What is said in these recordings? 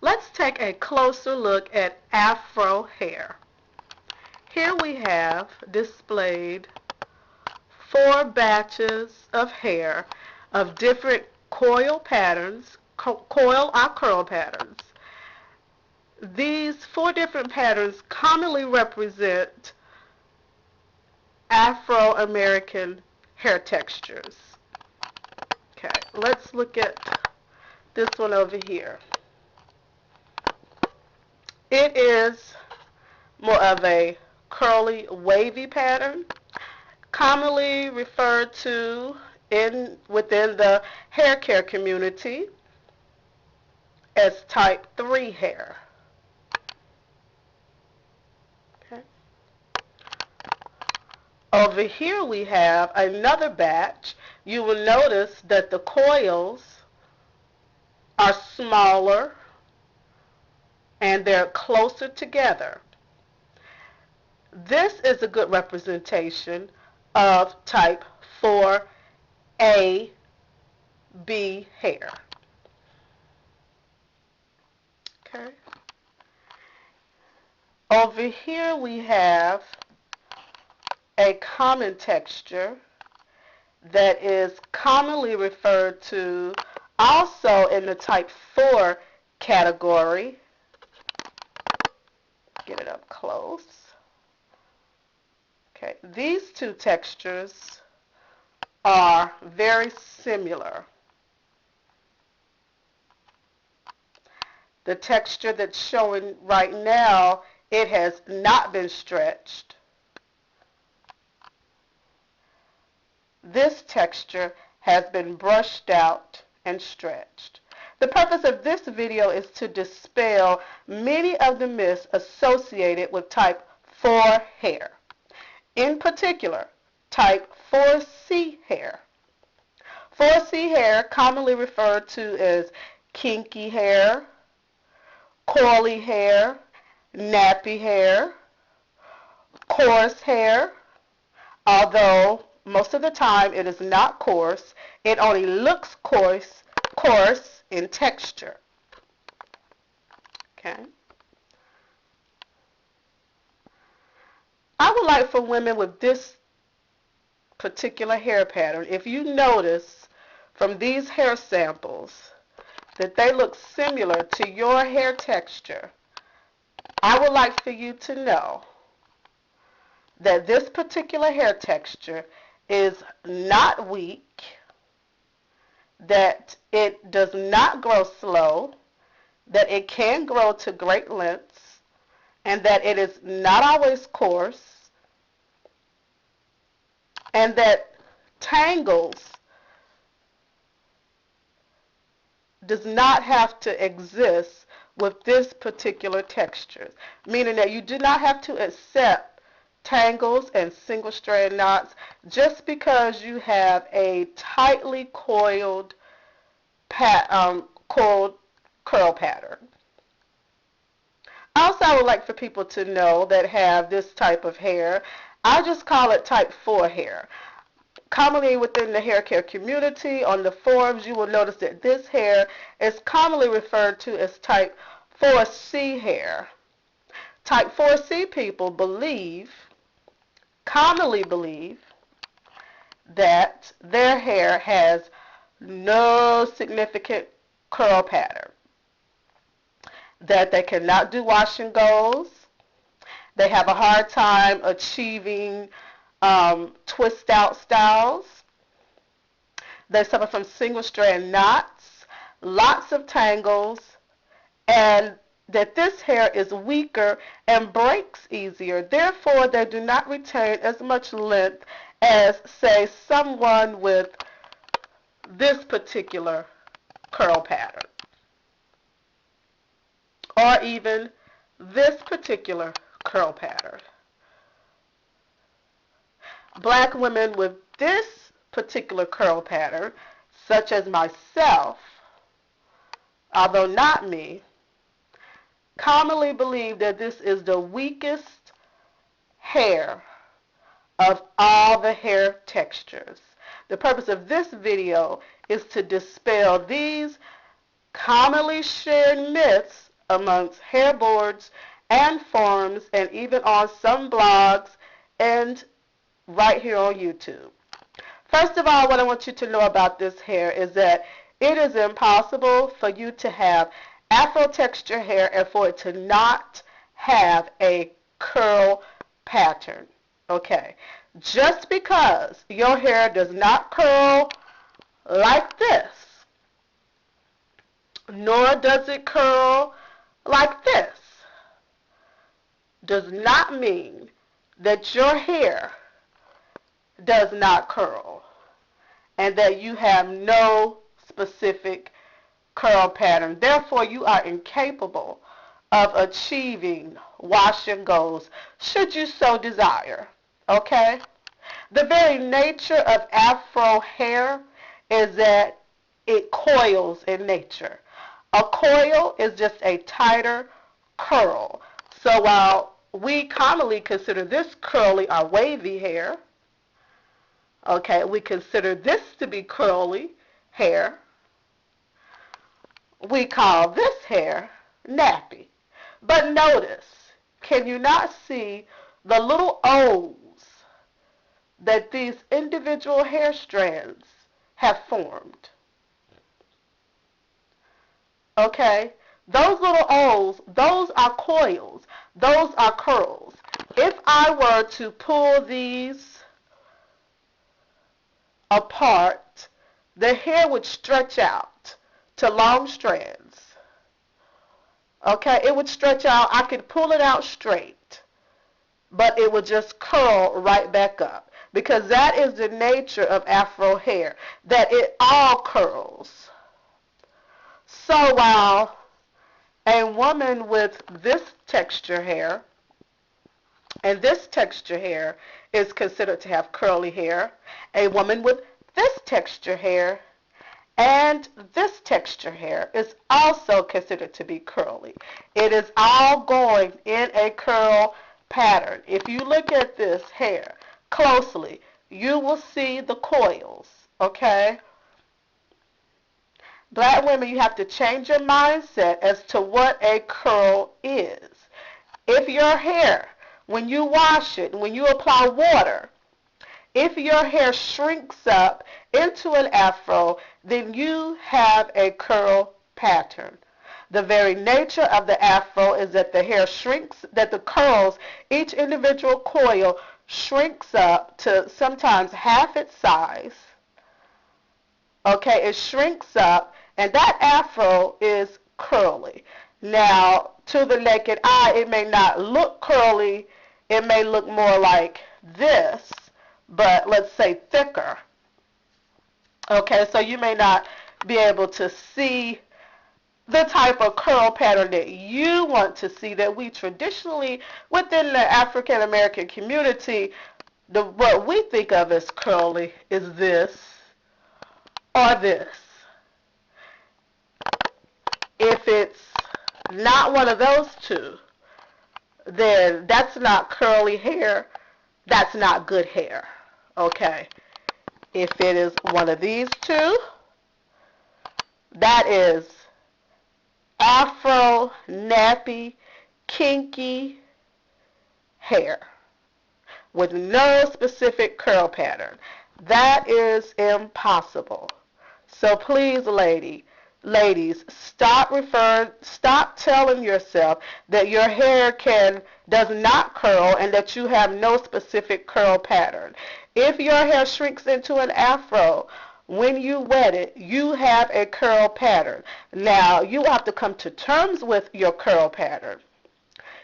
Let's take a closer look at Afro hair. Here we have displayed 4 batches of hair of different coil patterns, coil or curl patterns. These 4 different patterns commonly represent Afro-American hair textures. Okay, let's look at this one over here. It is more of a curly, wavy pattern, commonly referred to within the hair care community as type 3 hair. Okay. Over here we have another batch. You will notice that the coils are smaller and they're closer together. This is a good representation of type 4A, B hair. Okay. Over here we have a common texture that is commonly referred to also in the type 4 category. Get it up close. Okay, these 2 textures are very similar. The texture that's showing right now, it has not been stretched. This texture has been brushed out and stretched. The purpose of this video is to dispel many of the myths associated with type 4 hair. In particular, type 4C hair. 4C hair, commonly referred to as kinky hair, coily hair, nappy hair, coarse hair, although most of the time it is not coarse, it only looks coarse in texture. Okay. I would like for women with this particular hair pattern, if you notice from these hair samples that they look similar to your hair texture, I would like for you to know that this particular hair texture is not weak, that it does not grow slow, that it can grow to great lengths, and that it is not always coarse, and that tangles does not have to exist with this particular texture, meaning that you do not have to accept tangles and single strand knots just because you have a tightly coiled curl pattern. Also, I would like for people to know that have this type of hair, I just call it type 4 hair. Commonly within the hair care community, on the forums, you will notice that this hair is commonly referred to as type 4C hair. Type 4C people commonly believe that their hair has no significant curl pattern, that they cannot do wash and goes, they have a hard time achieving twist out styles, they suffer from single strand knots, lots of tangles, and that this hair is weaker and breaks easier. Therefore, they do not retain as much length as, say, someone with this particular curl pattern, or even this particular curl pattern. Black women with this particular curl pattern, such as myself, although not me, commonly believe that this is the weakest hair of all the hair textures. The purpose of this video is to dispel these commonly shared myths amongst hair boards and forums and even on some blogs and right here on YouTube. First of all, what I want you to know about this hair is that it is impossible for you to have Afro texture hair and for it to not have a curl pattern. Okay, just because your hair does not curl like this, nor does it curl like this, does not mean that your hair does not curl and that you have no specific curl pattern. Therefore, you are incapable of achieving wash and goes should you so desire. Okay? The very nature of Afro hair is that it coils in nature. A coil is just a tighter curl. So while we commonly consider this curly or wavy hair, okay, we consider this to be curly hair, we call this hair nappy. But notice, can you not see the little O's that these individual hair strands have formed? Okay? Those little O's, those are coils. Those are curls. If I were to pull these apart, the hair would stretch out to long strands. Okay? It would stretch out. I could pull it out straight, but it would just curl right back up, because that is the nature of Afro hair, that it all curls. So while a woman with this texture hair and this texture hair is considered to have curly hair, a woman with this texture hair and this texture hair is also considered to be curly. It is all going in a curl pattern. If you look at this hair closely, you will see the coils, okay? Black women, you have to change your mindset as to what a curl is. If your hair, when you wash it, when you apply water, if your hair shrinks up into an afro, then you have a curl pattern. The very nature of the afro is that the hair shrinks, that the curls, each individual coil shrinks up to sometimes half its size. Okay, it shrinks up, and that afro is curly. Now, to the naked eye, it may not look curly. It may look more like this, but let's say thicker. Okay, so you may not be able to see the type of curl pattern that you want to see, that we traditionally, within the African American community, what we think of as curly is this or this. If it's not one of those two, then that's not curly hair. That's not good hair. Okay. If it is one of these two, that is afro, nappy, kinky hair with no specific curl pattern. That is impossible. So please, ladies, stop telling yourself that your hair does not curl and that you have no specific curl pattern. If your hair shrinks into an afro, when you wet it, you have a curl pattern. Now, you have to come to terms with your curl pattern.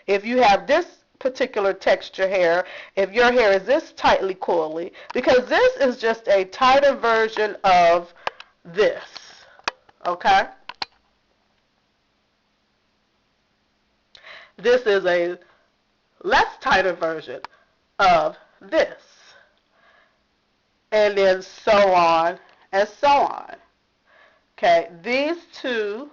If you have this particular texture hair, if your hair is this tightly coily, because this is just a tighter version of this, okay? This is a less tighter version of this. And then so on and so on. Okay, these two,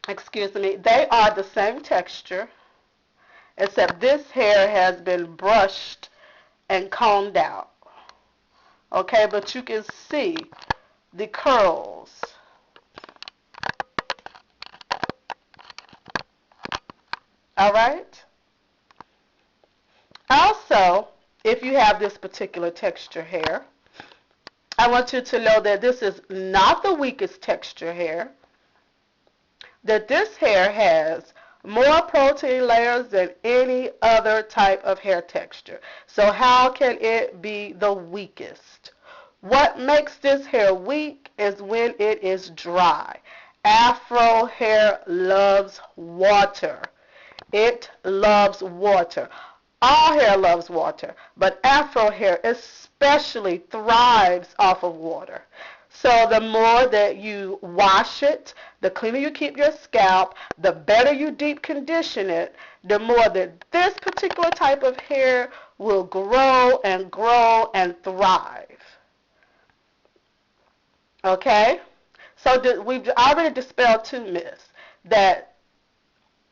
they are the same texture, except this hair has been brushed and combed out. Okay, but you can see the curls. All right? Also, if you have this particular texture hair, I want you to know that this is not the weakest texture hair, that this hair has more protein layers than any other type of hair texture. So how can it be the weakest? What makes this hair weak is when it is dry. Afro hair loves water. It loves water. All hair loves water, but Afro hair especially thrives off of water. So the more that you wash it, the cleaner you keep your scalp, the better you deep condition it, the more that this particular type of hair will grow and thrive. Okay? So we've already dispelled two myths, that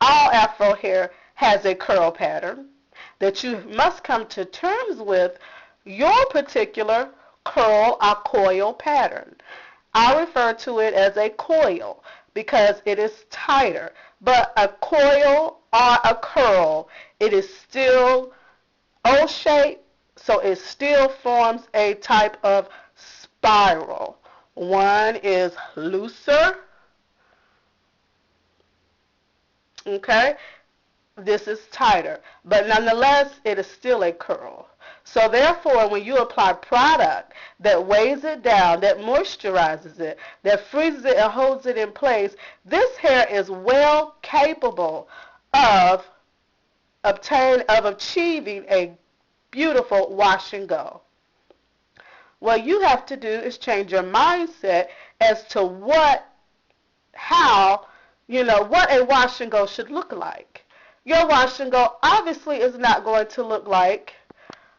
all Afro hair has a curl pattern, that you must come to terms with your particular curl or coil pattern. I refer to it as a coil because it is tighter. But a coil or a curl, it is still O-shaped, so it still forms a type of spiral. One is looser, okay? This is tighter, but nonetheless, it is still a curl. So therefore, when you apply product that weighs it down, that moisturizes it, that freezes it and holds it in place, this hair is well capable of achieving a beautiful wash and go. What you have to do is change your mindset as to what a wash and go should look like. Your wash and go obviously is not going to look like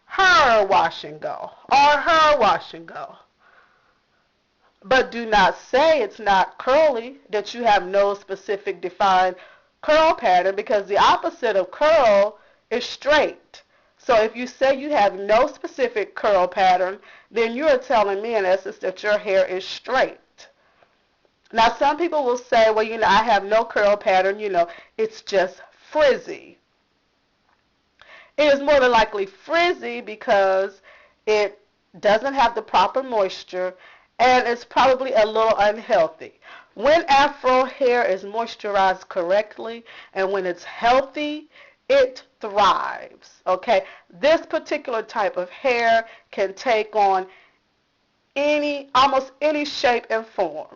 her wash and go or her wash and go. But do not say it's not curly, that you have no specific defined curl pattern, because the opposite of curl is straight. So if you say you have no specific curl pattern, then you're telling me in essence that your hair is straight. Now some people will say, well, I have no curl pattern, it's just frizzy. It is more than likely frizzy because it doesn't have the proper moisture and it's probably a little unhealthy. When Afro hair is moisturized correctly and when it's healthy, it thrives, okay? This particular type of hair can take on almost any shape and form,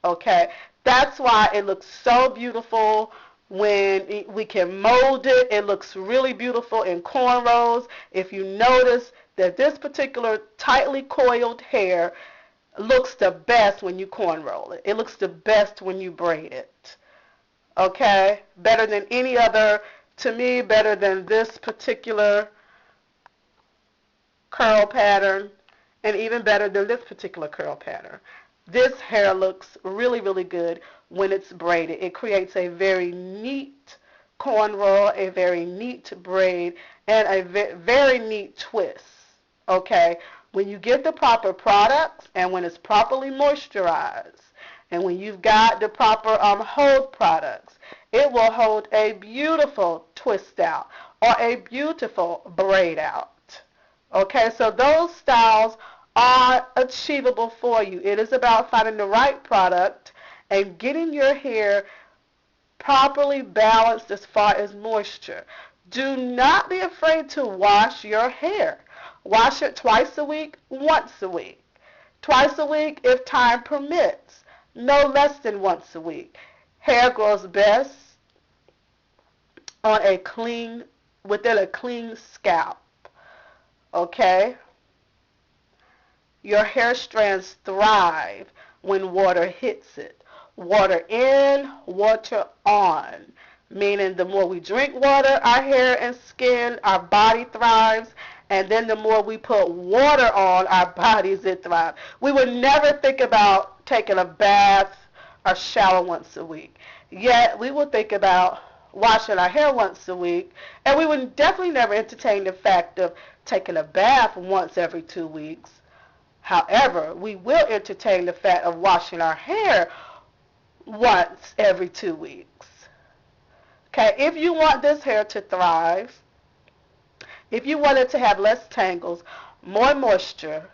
okay? That's why it looks so beautiful when we can mold it. It looks really beautiful in cornrows. If you notice that this particular tightly coiled hair looks the best when you cornroll it. It looks the best when you braid it. Okay? Better than any other, to me, better than this particular curl pattern, and even better than this particular curl pattern. This hair looks really, really good when it's braided. It creates a very neat cornrow, a very neat braid, and a very neat twist. Okay? When you get the proper products and when it's properly moisturized and when you've got the proper hold products, it will hold a beautiful twist out or a beautiful braid out. Okay? So those styles are achievable for you. It is about finding the right product and getting your hair properly balanced as far as moisture. Do not be afraid to wash your hair. Wash it twice a week, once a week. Twice a week if time permits. No less than once a week. Hair grows best on within a clean scalp. Okay? Your hair strands thrive when water hits it. Water in, water on. Meaning the more we drink water, our hair and skin, our body thrives. And then the more we put water on our bodies, it thrives. We would never think about taking a bath or shower once a week. Yet we would think about washing our hair once a week. And we would definitely never entertain the fact of taking a bath once every 2 weeks. However, we will entertain the fact of washing our hair once every 2 weeks. Okay, if you want this hair to thrive, if you want it to have less tangles, more moisture,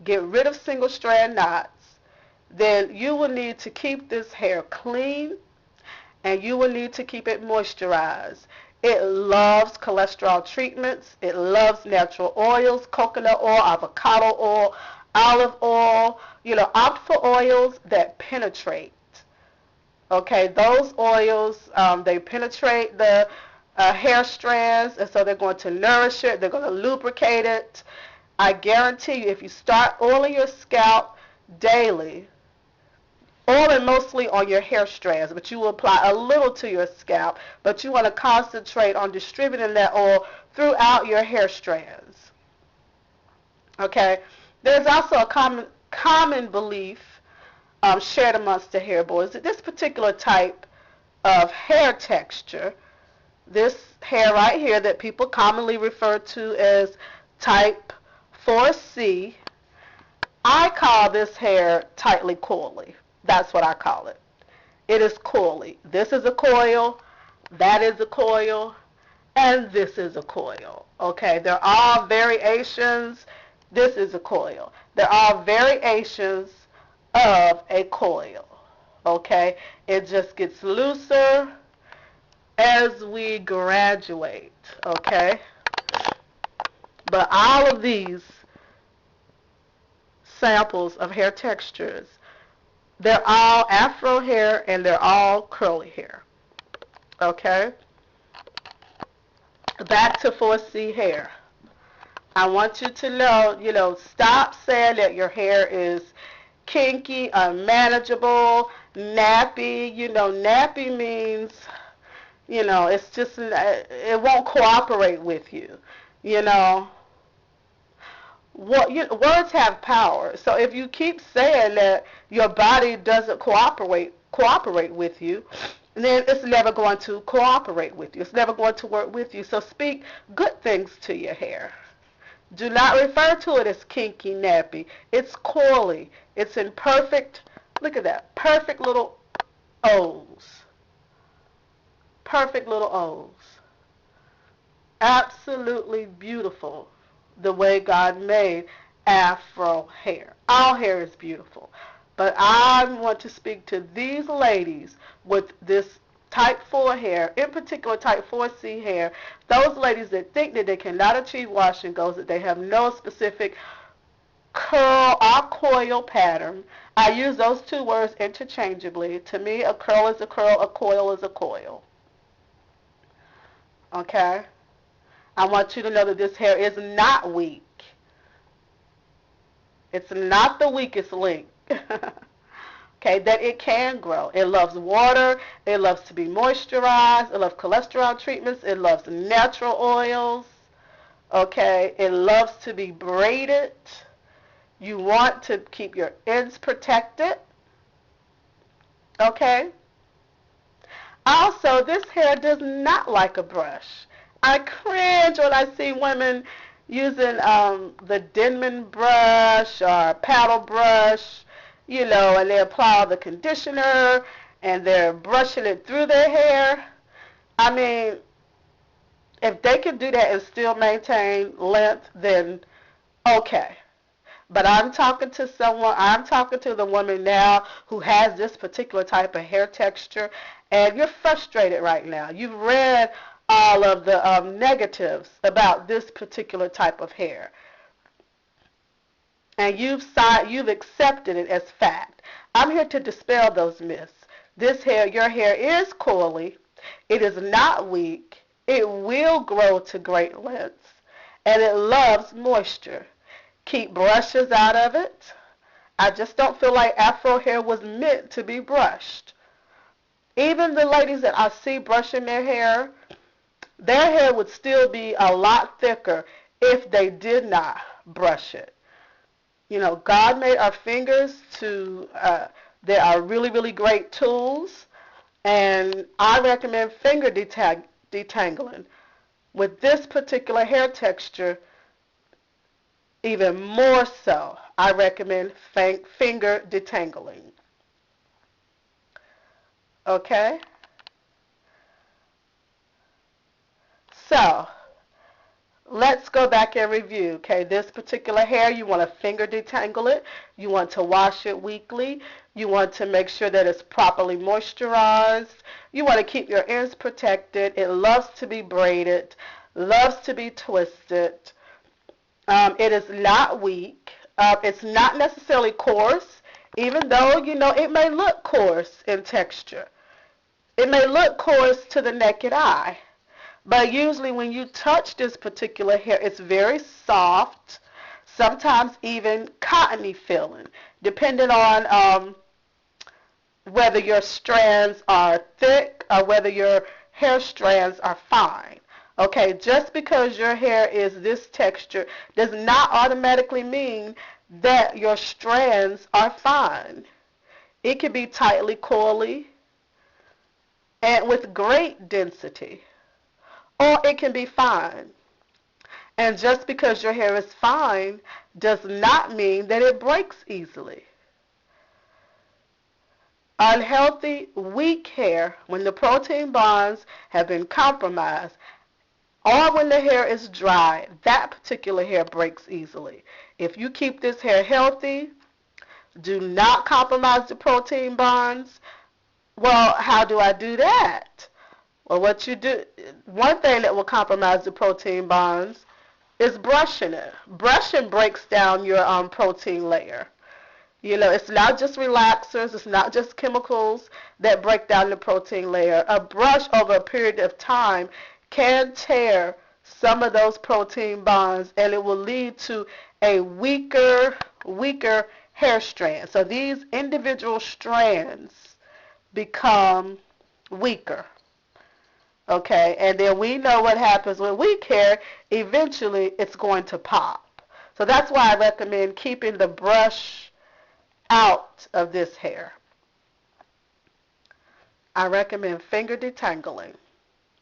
get rid of single strand knots, then you will need to keep this hair clean and you will need to keep it moisturized. It loves cholesterol treatments. It loves natural oils, coconut oil, avocado oil, olive oil. Opt for oils that penetrate. Okay, those oils, they penetrate the hair strands, and so they're going to nourish it. They're going to lubricate it. I guarantee you, if you start oiling your scalp daily, oiling mostly on your hair strands, but you will apply a little to your scalp, but you want to concentrate on distributing that oil throughout your hair strands. Okay, there's also a common belief shared amongst the hair boys that this particular type of hair texture, this hair right here that people commonly refer to as type 4C, I call this hair tightly coily. That's what I call it. It is coily. This is a coil, that is a coil, and this is a coil. Okay, there are variations. This is a coil. There are variations of a coil. Okay, it just gets looser as we graduate. Okay, but all of these samples of hair textures, they're all Afro hair and they're all curly hair. Okay? Back to 4C hair. I want you to know, stop saying that your hair is kinky, unmanageable, nappy. Nappy means, it's just, it won't cooperate with you. You know, words have power. So if you keep saying that your body doesn't cooperate with you, then it's never going to cooperate with you. It's never going to work with you. So speak good things to your hair. Do not refer to it as kinky, nappy. It's coily. It's in perfect, look at that, perfect little O's. Perfect little O's. Absolutely beautiful the way God made Afro hair. All hair is beautiful. But I want to speak to these ladies with this type 4 hair, in particular type 4C hair, those ladies that think that they cannot achieve wash and goes, that they have no specific curl or coil pattern. I use those two words interchangeably. To me, a curl is a curl, a coil is a coil. Okay? I want you to know that this hair is not weak. It's not the weakest link. Okay, that it can grow. It loves water. It loves to be moisturized. It loves cholesterol treatments. It loves natural oils. Okay, it loves to be braided. You want to keep your ends protected. Okay. Also, this hair does not like a brush. I cringe when I see women using the Denman brush or paddle brush, and they apply the conditioner and they're brushing it through their hair. I mean, if they can do that and still maintain length, then okay. But I'm talking to the woman now who has this particular type of hair texture, and you're frustrated right now. You've read all of the negatives about this particular type of hair, and you've accepted it as fact. I'm here to dispel those myths. Your hair is coily. It is not weak. It will grow to great lengths, and it loves moisture. Keep brushes out of it. I just don't feel like Afro hair was meant to be brushed. Even the ladies that I see brushing their hair would still be a lot thicker if they did not brush it. God made our fingers they are really, really great tools, and I recommend finger detangling. With this particular hair texture, even more so, I recommend finger detangling. Okay? So let's go back and review. Okay, this particular hair, you want to finger detangle it. You want to wash it weekly. You want to make sure that it's properly moisturized. You want to keep your ends protected. It loves to be braided, loves to be twisted. It is not weak. It's not necessarily coarse, even though, it may look coarse in texture. It may look coarse to the naked eye. But usually when you touch this particular hair, it's very soft, sometimes even cottony feeling, depending on whether your strands are thick or whether your hair strands are fine. Okay, just because your hair is this texture does not automatically mean that your strands are fine. It can be tightly coily and with great density, or it can be fine. And just because your hair is fine does not mean that it breaks easily. Unhealthy, weak hair, when the protein bonds have been compromised, or when the hair is dry, that particular hair breaks easily. If you keep this hair healthy, do not compromise the protein bonds. Well, how do I do that? Well, what you do, one thing that will compromise the protein bonds is brushing it. Brushing breaks down your protein layer. It's not just relaxers, it's not just chemicals that break down the protein layer. A brush over a period of time can tear some of those protein bonds, and it will lead to a weaker hair strand. So these individual strands become weaker. Okay, and then we know what happens with weak hair. Eventually, it's going to pop. So that's why I recommend keeping the brush out of this hair. I recommend finger detangling.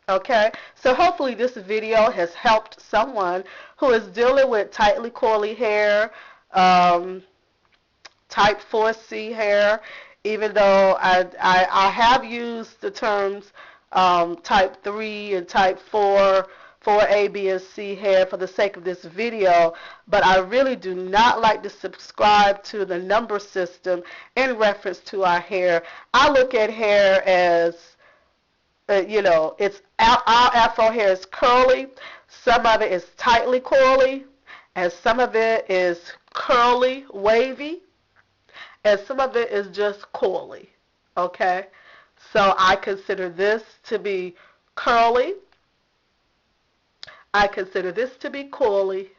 Okay, so hopefully this video has helped someone who is dealing with tightly coily hair, type 4C hair, even though I have used the terms type 3 and type 4 for A, B, and C hair for the sake of this video, but I really do not like to subscribe to the number system in reference to our hair. I look at hair as, it's our Afro hair is curly, some of it is tightly coily, and some of it is curly, wavy, and some of it is just coily, okay? So I consider this to be curly, I consider this to be coily,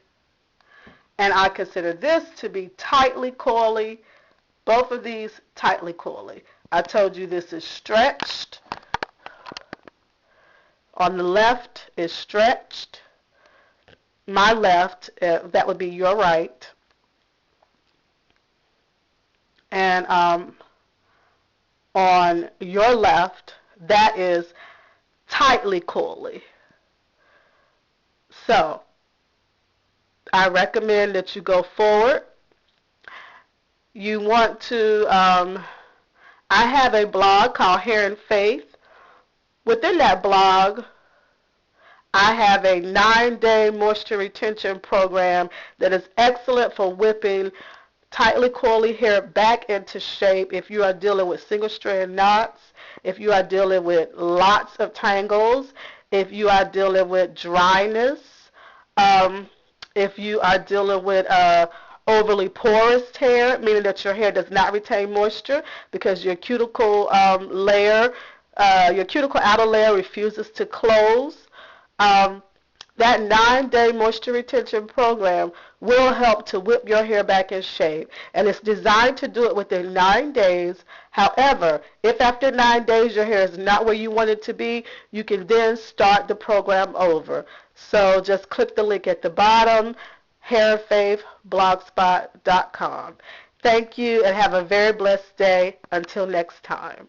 and I consider this to be tightly coily, both of these tightly coily. I told you this is stretched. On the left is stretched. My left, that would be your right. And on your left, that is tightly coily. So, I recommend that you go forward. You want to, I have a blog called Hair and Faith. Within that blog, I have a 9-day moisture retention program that is excellent for whipping tightly coily hair back into shape if you are dealing with single strand knots, if you are dealing with lots of tangles, if you are dealing with dryness, if you are dealing with overly porous hair, meaning that your hair does not retain moisture because your cuticle your cuticle outer layer refuses to close. That 9-day moisture retention program will help to whip your hair back in shape, and it's designed to do it within 9 days. However, if after 9 days your hair is not where you want it to be, you can then start the program over. So just click the link at the bottom, hairandfaithblogspot.com. Thank you, and have a very blessed day. Until next time.